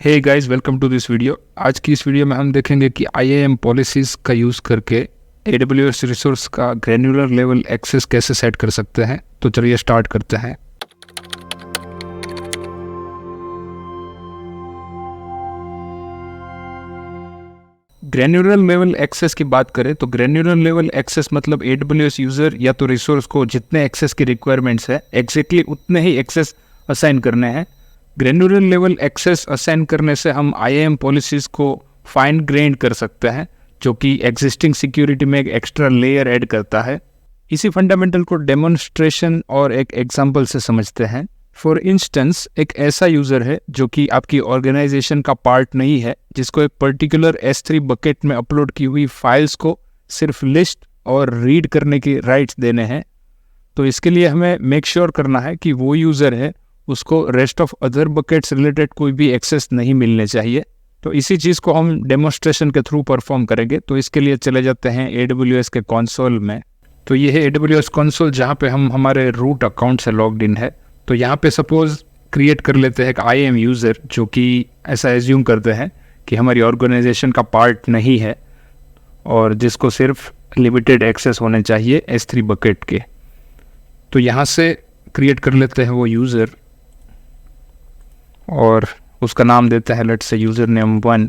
Hey guys, welcome to this video. आज की इस वीडियो में हम देखेंगे कि IAM पॉलिसीज़ का यूज़ करके AWS रिसोर्स का ग्रैन्युलर लेवल एक्सेस कैसे सेट कर सकते हैं। तो चलिए स्टार्ट करते हैं। ग्रैन्युलर लेवल एक्सेस की बात करें तो ग्रैन्युलर लेवल एक्सेस मतलब AWS यूज़र या तो रिसोर्स को जितने एक्सेस की रिक्वायरमेंट्स है एग्जैक्टली उतने ही एक्सेस असाइन करने हैं। ग्रैन्युलर लेवल एक्सेस असाइन करने से हम IAM पॉलिसीज़ को फाइन ग्रेन्ड कर सकते हैं, जो कि एग्जिस्टिंग सिक्योरिटी में एक एक्स्ट्रा लेयर ऐड करता है। इसी फंडामेंटल को डेमोन्स्ट्रेशन और एक एग्जांपल से समझते हैं। फॉर इंस्टेंस, एक ऐसा यूज़र है जो कि आपकी ऑर्गेनाइजेशन का पार्ट नहीं है, जिसको एक पर्टिकुलर S3 बकेट में अपलोड की हुई फाइल्स को सिर्फ लिस्ट और रीड करने के राइट्स देने हैं। तो इसके लिए हमें मेक श्योर करना है कि वो यूज़र है उसको rest of other buckets related कोई भी एक्सेस नहीं मिलने चाहिए। तो इसी चीज़ को हम डेमोन्स्ट्रेशन के थ्रू परफॉर्म करेंगे। तो इसके लिए चले जाते हैं AWS के कंसोल में। तो ये है AWS कंसोल, जहाँ पे हम हमारे रूट अकाउंट से लॉग्ड इन है। तो यहाँ पे सपोज क्रिएट कर लेते हैं एक IAM यूज़र, जो कि ऐसा एज्यूम करते हैं कि हमारी ऑर्गेनाइजेशन का पार्ट नहीं है और जिसको सिर्फ लिमिटेड एक्सेस होने चाहिए S3 बकेट के। तो यहाँ से क्रिएट कर लेते हैं वो यूज़र और उसका नाम देते हैं लेट्स से यूज़र नेम 1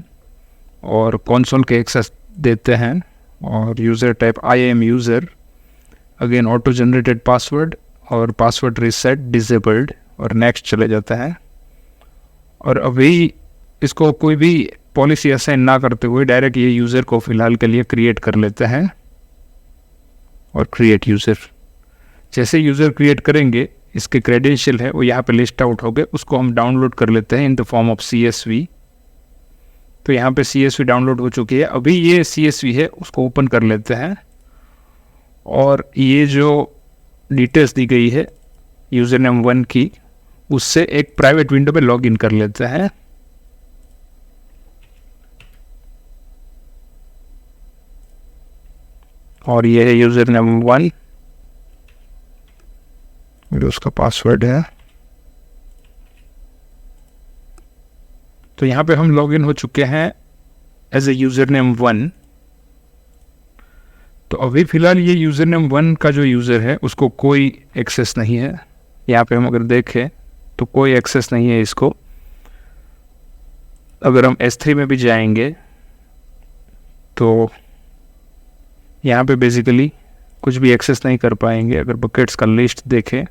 और कंसोल के एक्सेस देते हैं और user type IAM user, again auto generated password और पासवर्ड रीसेट डिसेबल्ड और नेक्स्ट चले जाते हैं। और अभी इसको कोई भी पॉलिसी असाइन ना करते हुए डायरेक्ट ये यूज़र को फ़िलहाल के लिए क्रिएट कर लेते हैं और क्रिएट यूज़र। जैसे यूज़र क्रिएट करेंगे, इसके क्रेडेंशियल है वो यहाँ पे लिस्ट आउट हो गए, उसको हम डाउनलोड कर लेते हैं in the form of CSV। तो यहाँ पे CSV डाउनलोड हो चुकी है। अभी ये CSV है, उसको ओपन कर लेते हैं और ये जो डिटेल्स दी गई है यूज़र नेम 1 की, उससे एक प्राइवेट विंडो पे लॉग इन कर लेते हैं। और ये है यूज़र नेम 1, उसका पासवर्ड है। तो यहाँ पे हम लॉग इन हो चुके हैं एज ए यूज़र नेम 1। तो अभी फ़िलहाल ये यूज़र नेम 1 का जो यूज़र है उसको कोई एक्सेस नहीं है। यहाँ पे हम अगर देखें तो कोई एक्सेस नहीं है इसको। अगर हम S3 में भी जाएंगे तो यहाँ पे बेसिकली कुछ भी एक्सेस नहीं कर पाएंगे। अगर बकेट्स का लिस्ट देखें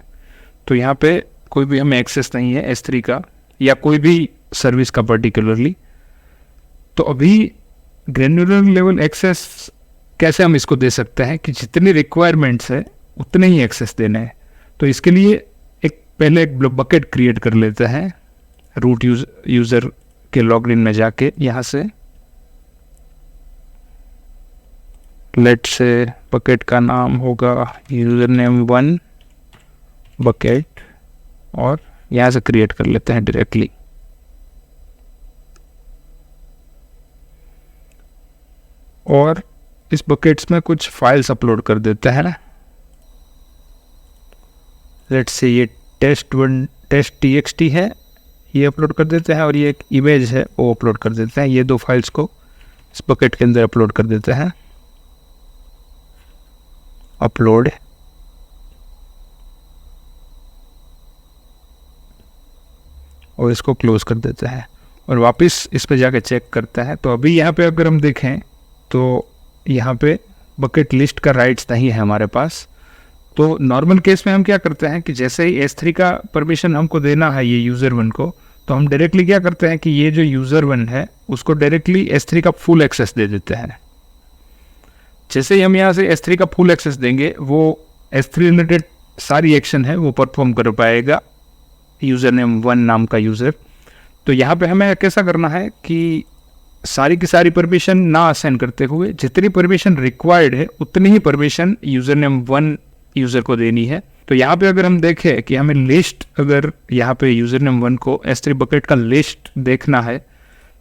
तो यहाँ पे कोई भी हमें एक्सेस नहीं है S3 का या कोई भी सर्विस का पर्टिकुलरली। तो अभी ग्रैन्युलर लेवल एक्सेस कैसे हम इसको दे सकते हैं कि जितनी रिक्वायरमेंट्स है उतने ही एक्सेस देने हैं। तो इसके लिए पहले एक बकेट क्रिएट कर लेते हैं रूट यूज़र के लॉगिन में जाके। यहाँ से लेट्स से बकेट का नाम होगा यूज़र नेम 1 बकेट और यहाँ से क्रिएट कर लेते हैं डायरेक्टली। और इस बकेट्स में कुछ फाइल्स अपलोड कर देते हैं। लेट्स से ये test.txt है, ये अपलोड कर देते हैं और ये एक इमेज है वो अपलोड कर देते हैं। ये दो फाइल्स को इस बकेट के अंदर अपलोड कर देते हैं। अपलोड और इसको क्लोज कर देते हैं और वापस इस पे जाके चेक करते हैं। तो अभी यहाँ पे अगर हम देखें तो यहाँ पे बकेट लिस्ट का राइट्स नहीं है हमारे पास। तो नॉर्मल केस में हम क्या करते हैं कि जैसे ही S3 का परमिशन हमको देना है ये यूज़र 1 को, तो हम डायरेक्टली क्या करते हैं कि ये जो यूज़र 1 है उसको डायरेक्टली S3 का फुल एक्सेस दे देते हैं। जैसे ही हम यहाँ से S3 का फुल एक्सेस देंगे, वो S3 रिलेटेड सारी एक्शन है वो परफॉर्म कर पाएगा यूज़र नेम 1 नाम का यूज़र। तो यहाँ पे हमें कैसा करना है कि सारी की सारी परमिशन ना असाइन करते हुए जितनी परमिशन रिक्वायर्ड है उतनी ही परमिशन यूज़र नेम 1 यूज़र को देनी है। तो यहाँ पे अगर हम देखें कि हमें लिस्ट, अगर यहाँ पे यूज़र नेम 1 को S3 बकेट का लिस्ट देखना है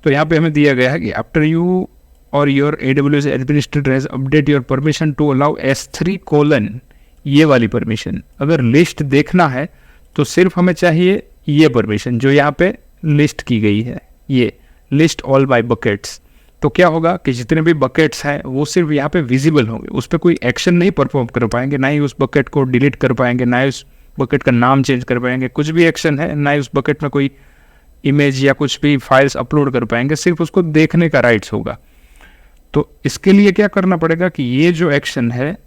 तो यहाँ पे हमें दिया गया है कि after you or your AWS administrator has update your permission to allow S3:, ये वाली परमिशन। अगर लिस्ट देखना है तो सिर्फ हमें चाहिए ये परमिशन जो यहाँ पे लिस्ट की गई है, ये लिस्ट ऑल बाय बकेट्स। तो क्या होगा कि जितने भी बकेट्स हैं वो सिर्फ यहाँ पे विजिबल होंगे, उस पर कोई एक्शन नहीं परफॉर्म कर पाएंगे, ना ही उस बकेट को डिलीट कर पाएंगे, ना ही उस बकेट का नाम चेंज कर पाएंगे, कुछ भी एक्शन है, ना ही उस बकेट में कोई इमेज या कुछ भी फाइल्स अपलोड कर पाएंगे, सिर्फ उसको देखने का राइट्स होगा। तो इसके लिए क्या करना पड़ेगा कि ये जो एक्शन है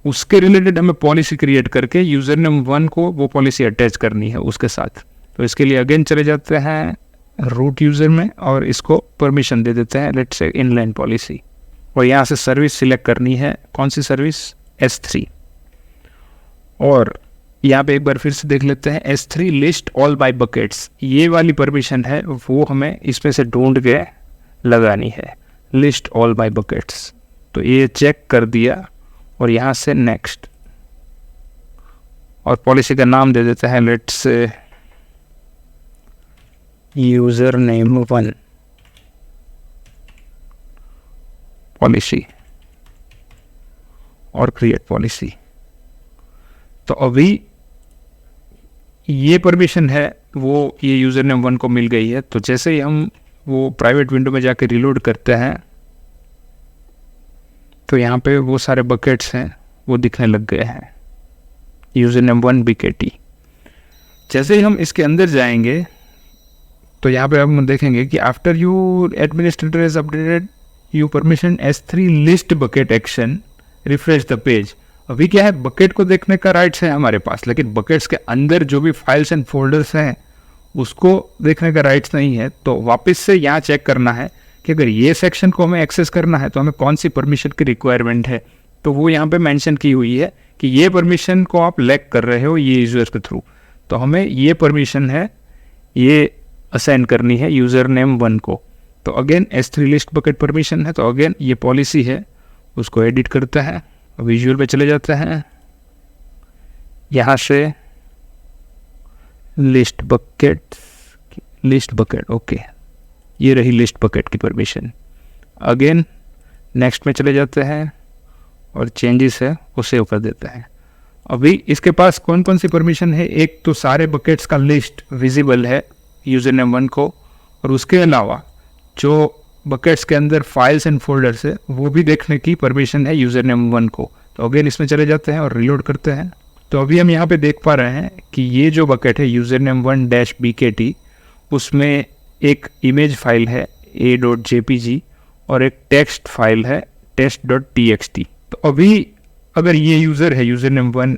उसके रिलेटेड हमें पॉलिसी क्रिएट करके यूजर नेम 1 को वो पॉलिसी अटैच करनी है उसके साथ। तो इसके लिए अगेन चले जाते हैं रूट यूजर में और इसको परमिशन दे देते हैं लेट्स से इनलाइन पॉलिसी, और यहाँ से सर्विस सिलेक्ट करनी है, कौन सी सर्विस, S3। और यहाँ पे एक बार फिर से देख लेते हैं S3 list all bye buckets, ये वाली परमिशन है वो हमें इसमें से ढूंढ के लगानी है, लिस्ट ऑल बाय बकेट्स। तो ये चेक कर दिया और यहाँ से नेक्स्ट, और पॉलिसी का नाम दे देते हैं let's say user name 1 policy और क्रिएट पॉलिसी। तो अभी ये परमिशन है वो ये यूजर नेम 1 को मिल गई है। तो जैसे ही हम वो प्राइवेट विंडो में जाके रिलोड करते हैं तो यहाँ पे वो सारे बकेट्स हैं वो दिखने लग गए हैं, यूजर नेम 1 BKT। जैसे ही हम इसके अंदर जाएंगे तो यहाँ पे हम देखेंगे कि after you administrator is updated you permission S3 list bucket action refresh the page. अभी क्या है, बकेट को देखने का राइट्स है हमारे पास, लेकिन बकेट्स के अंदर जो भी फाइल्स एंड फोल्डर्स हैं उसको देखने का राइट्स नहीं है। तो वापस से यहाँ चेक करना है कि अगर ये सेक्शन को हमें एक्सेस करना है तो हमें कौन सी परमिशन की रिक्वायरमेंट है। तो वो यहाँ पे मेंशन की हुई है कि ये परमिशन को आप लैक कर रहे हो ये यूजर के थ्रू, तो हमें ये परमिशन है ये असाइन करनी है यूजर नेम 1 को। तो again S3 list bucket permission है, तो अगेन ये पॉलिसी है उसको एडिट करते हैं, विजुअल पे चले जाते हैं, यहाँ से लिस्ट बकेट ओके, ये रही लिस्ट बकेट की परमिशन। अगेन नेक्स्ट में चले जाते हैं और चेंजेस है वो सेव कर देते हैं। अभी इसके पास कौन कौन सी परमिशन है, एक तो सारे बकेट्स का लिस्ट विजिबल है यूजर नेम 1 को, और उसके अलावा जो बकेट्स के अंदर फाइल्स एंड फोल्डर्स है वो भी देखने की परमिशन है यूजर नेम 1 को। तो अगेन इसमें चले जाते हैं और रिलोड करते हैं। तो अभी हम यहाँ पे देख पा रहे हैं कि ये जो बकेट है यूजर नेम 1-BKT, उसमें एक इमेज फाइल है a.jpg और एक टेक्स्ट फाइल है test.txt। तो अभी अगर ये यूज़र है यूज़र नेम 1,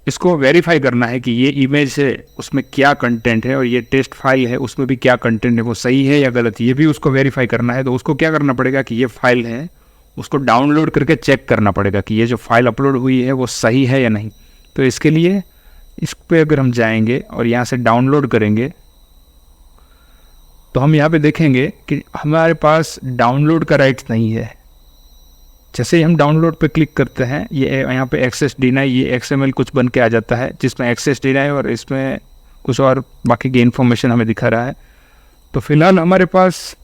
इसको वेरीफाई करना है कि ये इमेज है उसमें क्या कंटेंट है और ये टेस्ट फाइल है उसमें भी क्या कंटेंट है, वो सही है या गलत, ये भी उसको वेरीफाई करना है। तो उसको क्या करना पड़ेगा कि ये फाइल है उसको डाउनलोड करके चेक करना पड़ेगा कि ये जो फाइल अपलोड हुई है वो सही है या नहीं। तो इसके लिए इस पर अगर हम जाएंगे और यहाँ से डाउनलोड करेंगे तो हम यहाँ पे देखेंगे कि हमारे पास डाउनलोड का राइट्स नहीं है। जैसे ही हम डाउनलोड पे क्लिक करते हैं ये यहाँ पे एक्सेस डिनाई, ये XML कुछ बन के आ जाता है जिसमें एक्सेस डिनाई और इसमें कुछ और बाकी की इन्फॉर्मेशन हमें दिखा रहा है। तो फिलहाल हमारे पास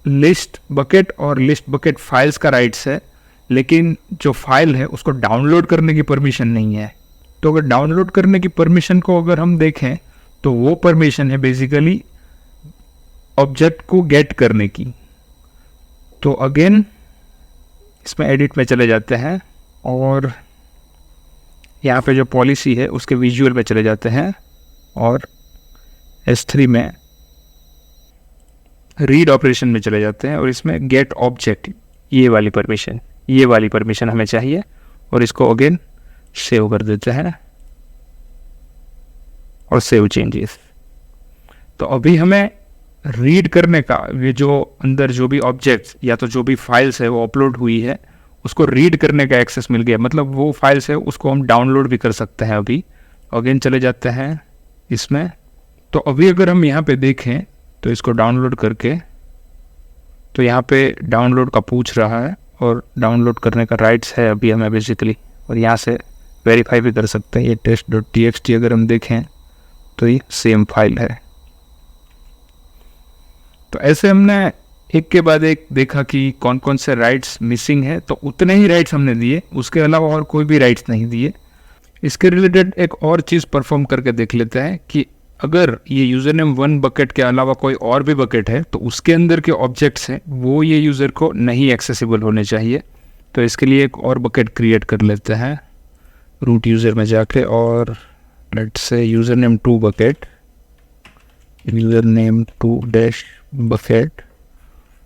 लिस्ट बकेट और लिस्ट बकेट फाइल्स का राइट्स है, लेकिन जो फाइल है उसको डाउनलोड करने की परमिशन नहीं है। तो अगर डाउनलोड करने की परमिशन को अगर हम देखें तो वो परमिशन है बेसिकली ऑब्जेक्ट को गेट करने की। तो अगेन इसमें एडिट में चले जाते हैं और यहाँ पे जो पॉलिसी है उसके विजुअल में चले जाते हैं और S3 में रीड ऑपरेशन में चले जाते हैं और इसमें गेट ऑब्जेक्ट ये वाली परमिशन हमें चाहिए और इसको अगेन सेव कर देते हैं और सेव चेंजेस। तो अभी हमें रीड करने का, ये जो अंदर जो भी ऑब्जेक्ट्स या तो जो भी फाइल्स है वो अपलोड हुई है उसको रीड करने का एक्सेस मिल गया, मतलब वो फाइल्स है उसको हम डाउनलोड भी कर सकते हैं। अभी अगेन चले जाते हैं इसमें। तो अभी अगर हम यहाँ पे देखें तो इसको डाउनलोड करके, तो यहाँ पे डाउनलोड का पूछ रहा है और डाउनलोड करने का राइट्स है अभी हमें बेसिकली, और यहाँ से वेरीफाई भी कर सकते हैं। ये test.txt अगर हम देखें तो ये सेम फाइल है। तो ऐसे हमने एक के बाद एक देखा कि कौन कौन से राइट्स मिसिंग है, तो उतने ही राइट्स हमने दिए, उसके अलावा और कोई भी राइट्स नहीं दिए। इसके रिलेटेड एक और चीज़ परफॉर्म करके देख लेते हैं कि अगर ये यूज़र नेम 1 बकेट के अलावा कोई और भी बकेट है तो उसके अंदर के ऑब्जेक्ट्स हैं वो ये यूज़र को नहीं एक्सेसिबल होने चाहिए। तो इसके लिए एक और बकेट क्रिएट कर लेते हैं रूट यूज़र में जाके, और let's say user name 2 bucket, user name 2 dash bucket,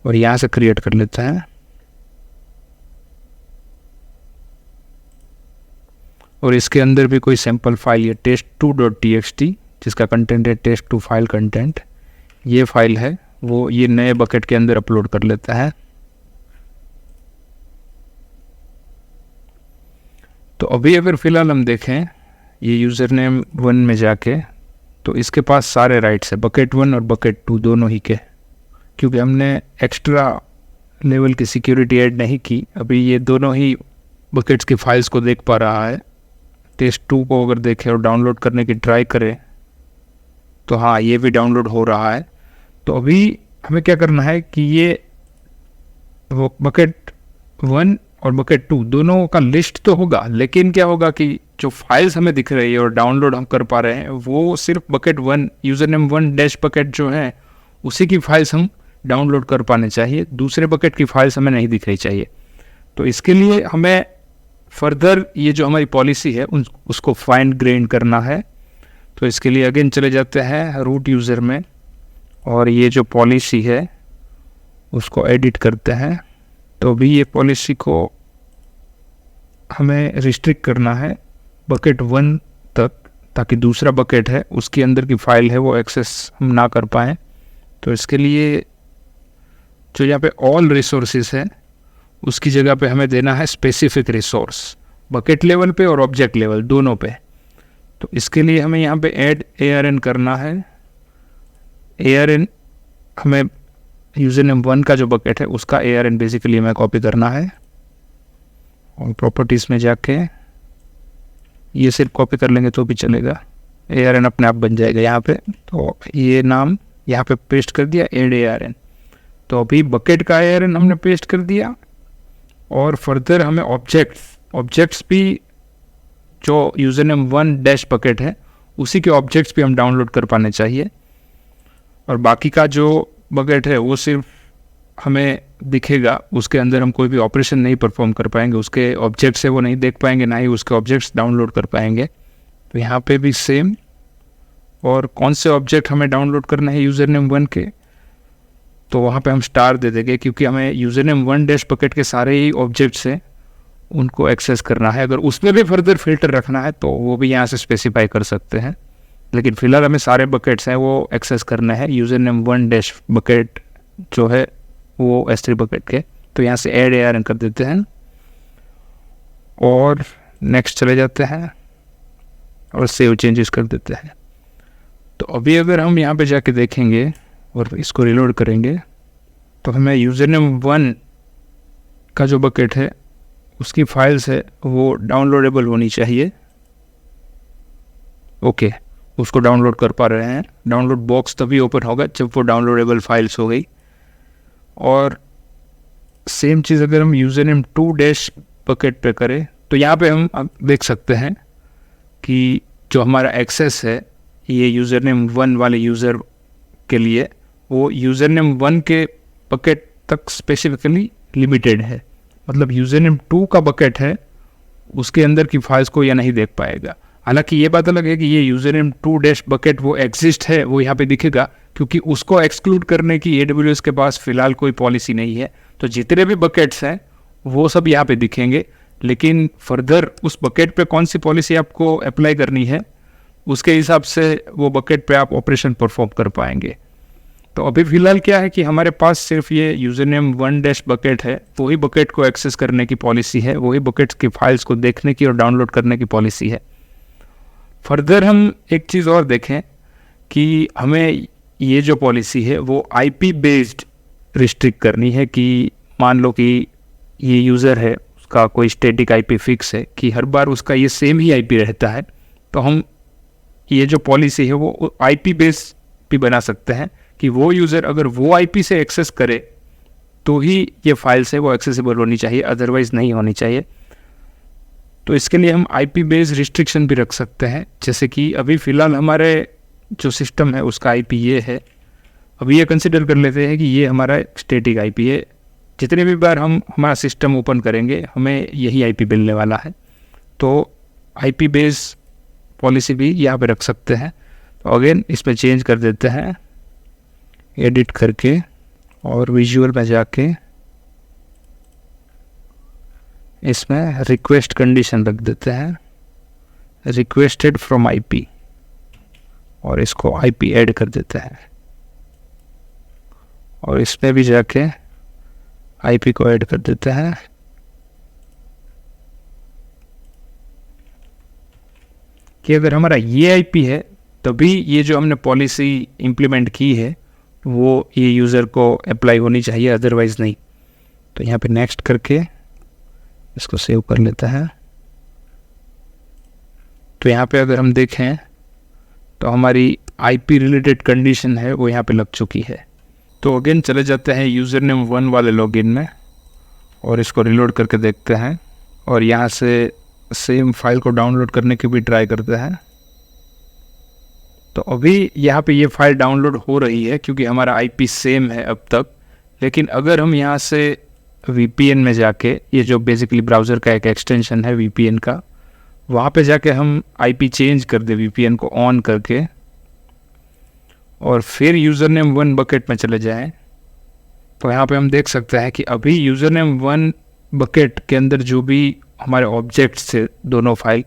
और यहाँ से क्रिएट कर लेते हैं। और इसके अंदर भी कोई सैम्पल फाइल है test2.txt जिसका कंटेंट है test2 फाइल कंटेंट, ये फाइल है वो ये नए बकेट के अंदर अपलोड कर लेता है। तो अभी अगर फिलहाल हम देखें ये यूज़र नेम 1 में जाके, तो इसके पास सारे राइट्स है बकेट 1 और बकेट 2 दोनों ही के, क्योंकि हमने एक्स्ट्रा लेवल की सिक्योरिटी ऐड नहीं की। अभी ये दोनों ही बकेट्स की फाइल्स को देख पा रहा है। test2 को अगर देखें और डाउनलोड करने की ट्राई करें तो हाँ ये भी डाउनलोड हो रहा है। तो अभी हमें क्या करना है कि ये वो बकेट 1 और बकेट 2 दोनों का लिस्ट तो होगा, लेकिन क्या होगा कि जो फाइल्स हमें दिख रही है और डाउनलोड हम कर पा रहे हैं वो सिर्फ bucket 1 user name 1 dash bucket जो है उसी की फाइल्स हम डाउनलोड कर पाने चाहिए, दूसरे बकेट की फाइल्स हमें नहीं दिख रही चाहिए। तो इसके लिए हमें फर्दर ये जो हमारी पॉलिसी है उसको फाइन ग्रेन करना है। तो इसके लिए अगेन चले जाते हैं रूट यूज़र में और ये जो पॉलिसी है उसको एडिट करते हैं। तो अभी ये पॉलिसी को हमें रिस्ट्रिक्ट करना है बकेट 1 तक, ताकि दूसरा बकेट है उसके अंदर की फाइल है वो एक्सेस हम ना कर पाएँ। तो इसके लिए जो यहाँ पे ऑल रिसोर्सेज है उसकी जगह पे हमें देना है स्पेसिफिक रिसोर्स, बकेट लेवल पे और ऑब्जेक्ट लेवल दोनों पे। तो इसके लिए हमें यहाँ पे ऐड ARN करना है। ARN हमें यूज़र नेम 1 का जो बकेट है उसका ARN बेसिकली हमें कॉपी करना है, और प्रॉपर्टीज़ में जाके ये सिर्फ कॉपी कर लेंगे तो भी चलेगा, ARN अपने आप बन जाएगा यहाँ पे। तो ये नाम यहाँ पे पेस्ट कर दिया ऐड ARN। तो अभी बकेट का ARN हमने पेस्ट कर दिया, और फर्दर हमें ऑब्जेक्ट्स भी जो यूज़र नेम 1 डैश बकेट है उसी के ऑब्जेक्ट्स भी हम डाउनलोड कर पाने चाहिए। और बाकी का जो बकेट है वो सिर्फ हमें दिखेगा, उसके अंदर हम कोई भी ऑपरेशन नहीं परफॉर्म कर पाएंगे, उसके ऑब्जेक्ट्स है वो नहीं देख पाएंगे, ना ही उसके ऑब्जेक्ट्स डाउनलोड कर पाएंगे। तो यहाँ पे भी सेम, और कौन से ऑब्जेक्ट हमें डाउनलोड करना है यूज़र नेम 1 के, तो वहाँ पे हम स्टार दे देंगे, क्योंकि हमें यूज़र नेम 1 डैश बकेट के सारे ही ऑब्जेक्ट्स हैं उनको एक्सेस करना है। अगर उसमें भी फर्दर फिल्टर रखना है तो वो भी यहाँ से स्पेसिफाई कर सकते हैं, लेकिन फिलहाल हमें सारे बकेट्स हैं वो एक्सेस करना है यूज़र नेम 1 डैश बकेट जो है वो S3 बकेट के। तो यहाँ से ऐड ARN कर देते हैं और नेक्स्ट चले जाते हैं और सेव चेंजेस कर देते हैं। तो अभी अगर हम यहाँ पे जाके देखेंगे और इसको रिलोड करेंगे तो हमें यूज़र नेम 1 का जो बकेट है उसकी फाइल्स है वो डाउनलोडेबल होनी चाहिए। ओके, उसको डाउनलोड कर पा रहे हैं। डाउनलोड बॉक्स तभी ओपन होगा जब वो डाउनलोडेबल फाइल्स हो गई। और सेम चीज़ अगर हम यूज़र नेम 2 डैश बकेट पे करें तो यहाँ पे हम देख सकते हैं कि जो हमारा एक्सेस है ये यूज़र नेम 1 वाले यूज़र के लिए वो यूज़र नेम 1 के बकेट तक स्पेसिफिकली लिमिटेड है। मतलब यूज़र नेम 2 का बकेट है उसके अंदर की फाइल्स को यह नहीं देख पाएगा। हालांकि ये बात अलग है कि ये यूज़र नेम 2 डैश बकेट वो एग्जिस्ट है, वो यहाँ पे दिखेगा, क्योंकि उसको एक्सक्लूड करने की AWS के पास फ़िलहाल कोई पॉलिसी नहीं है। तो जितने भी बकेट्स हैं वो सब यहाँ पे दिखेंगे, लेकिन फर्दर उस बकेट पे कौन सी पॉलिसी आपको अप्लाई करनी है उसके हिसाब से वो बकेट पे आप ऑपरेशन परफॉर्म कर पाएंगे। तो अभी फ़िलहाल क्या है कि हमारे पास सिर्फ ये यूज़र नेम 1 डैश बकेट है, वही बकेट को एक्सेस करने की पॉलिसी है, वही बकेट्स की फाइल्स को देखने की और डाउनलोड करने की पॉलिसी है। फर्दर हम एक चीज़ और देखें कि हमें ये जो पॉलिसी है वो IP बेस्ड रिस्ट्रिक्ट करनी है। कि मान लो कि ये यूज़र है उसका कोई स्टैटिक IP फिक्स है कि हर बार उसका ये सेम ही IP रहता है, तो हम ये जो पॉलिसी है वो IP बेस्ड भी बना सकते हैं कि वो यूज़र अगर वो IP से एक्सेस करे तो ही ये फाइल्स है वो एक्सेसिबल होनी चाहिए, अदरवाइज़ नहीं होनी चाहिए। तो इसके लिए हम IP बेस्ड रिस्ट्रिक्शन भी रख सकते हैं, जैसे कि अभी फ़िलहाल हमारे जो सिस्टम है उसका आईपी ये है। अब ये कंसिडर कर लेते हैं कि ये हमारा स्टैटिक आईपी है। जितने भी बार हम हमारा सिस्टम ओपन करेंगे हमें यही आईपी मिलने वाला है। तो आईपी बेस पॉलिसी भी यहाँ पे रख सकते हैं। तो अगेन इसमें चेंज कर देते हैं एडिट करके, और विजुअल में जाके इसमें रिक्वेस्ट कंडीशन रख देते हैं, रिक्वेस्टेड फ्रॉम आईपी, और इसको आईपी ऐड कर देते हैं, और इसमें भी जाके आईपी को ऐड कर देते हैं। कि अगर हमारा ये आईपी है तभी ये जो हमने पॉलिसी इम्प्लीमेंट की है वो ये यूज़र को अप्लाई होनी चाहिए, अदरवाइज़ नहीं। तो यहाँ पे नेक्स्ट करके इसको सेव कर लेता है। तो यहाँ पे अगर हम देखें तो हमारी आईपी रिलेटेड कंडीशन है वो यहाँ पे लग चुकी है। तो अगेन चले जाते हैं यूज़र नेम 1 वाले लॉगिन में, और इसको रिलोड करके देखते हैं, और यहाँ से सेम फाइल को डाउनलोड करने की भी ट्राई करते हैं। तो अभी यहाँ पे ये फाइल डाउनलोड हो रही है क्योंकि हमारा आईपी सेम है अब तक। लेकिन अगर हम यहाँ से वीपीएन में जाके, ये जो बेसिकली ब्राउज़र का एक एक्सटेंशन है वीपीएन का, वहाँ पे जाके हम आईपी चेंज कर दे वीपीएन को ऑन करके, और फिर यूज़र नेम 1 बकेट में चले जाएं, तो यहाँ पे हम देख सकते हैं कि अभी यूज़र नेम 1 बकेट के अंदर जो भी हमारे ऑब्जेक्ट्स थे दोनों फाइल,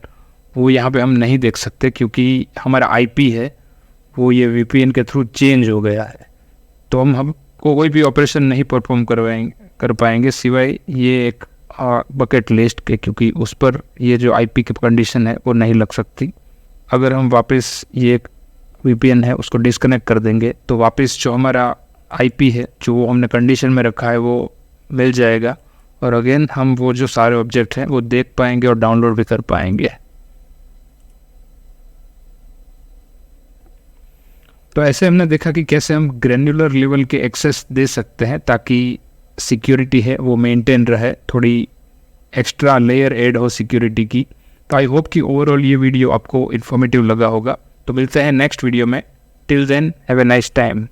वो यहाँ पे हम नहीं देख सकते क्योंकि हमारा आईपी है वो ये वीपीएन के थ्रू चेंज हो गया है। तो हमको कोई भी ऑपरेशन नहीं परफॉर्म कर पाएंगे सिवाय ये एक बकेट लिस्ट के, क्योंकि उस पर ये जो आईपी की कंडीशन है वो नहीं लग सकती। अगर हम वापस ये वीपीएन है उसको डिस्कनेक्ट कर देंगे तो वापस जो हमारा आईपी है जो हमने कंडीशन में रखा है वो मिल जाएगा, और अगेन हम वो जो सारे ऑब्जेक्ट हैं वो देख पाएंगे और डाउनलोड भी कर पाएंगे। तो ऐसे हमने देखा कि कैसे हम ग्रैन्युलर लेवल के एक्सेस दे सकते हैं ताकि सिक्योरिटी है वो मेंटेन रहे, थोड़ी एक्स्ट्रा लेयर ऐड हो सिक्योरिटी की। तो आई होप कि ओवरऑल ये वीडियो आपको इन्फॉर्मेटिव लगा होगा। तो मिलते हैं नेक्स्ट वीडियो में। Till then have a nice time.